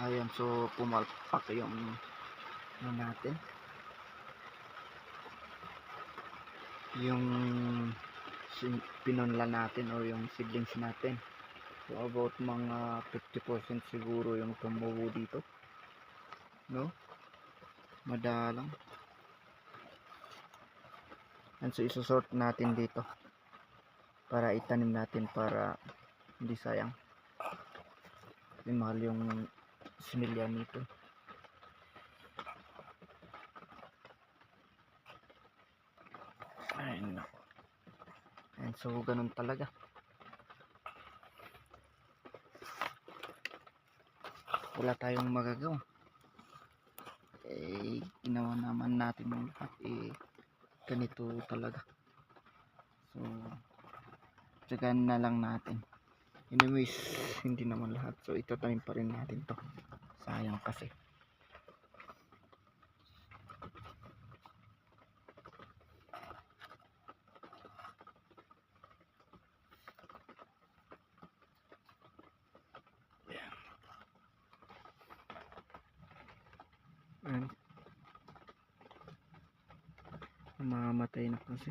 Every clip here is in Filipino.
Ayan, so pumalpak yung ano natin, yung pinunla natin o yung seedlings natin. So about mga 50% siguro yung tumubo dito, no? Madalang. And so isusort natin dito para itanim natin para hindi sayang. Kasi mahal yung similya nito. Ayun. And so ganun talaga. Wala tayong magagawa. Ginawa naman natin yung lahat. Ganito talaga. So tsagaan na lang natin. Anyways, hindi naman lahat. So itatanim pa rin natin to. Sayang kasi. Ayan. Mamamatay na kasi.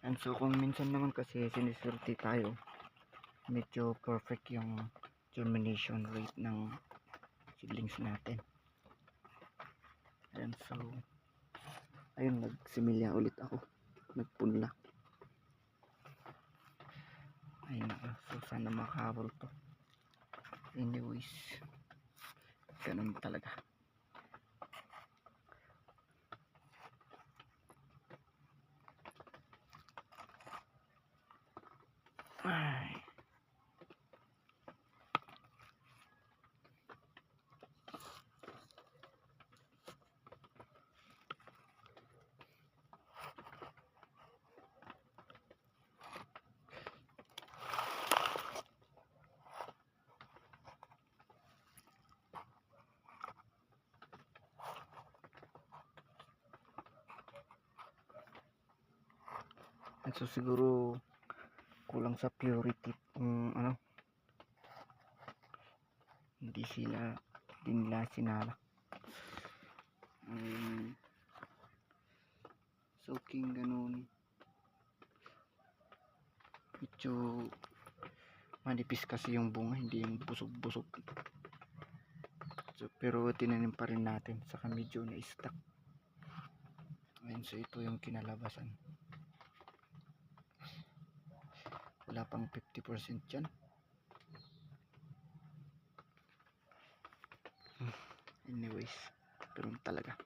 And so kung minsan naman kasi siniswerte tayo, medyo perfect yung germination rate ng seedlings natin. And so ayun, nagsimilya ulit ako, nagpunla. Ayun na, so sana makahabol to. Anyways, ganun talaga. Ay. And so siguro kulang sa purity ano, hindi nila sinala. Soaking ganun, medyo manipis kasi yung bunga, hindi yung busog-busog. So, pero tinanim pa rin natin, saka medyo na-stuck. Ayun, so ito yung kinalabasan. Wala pang 50% dyan. Anyways, pero talaga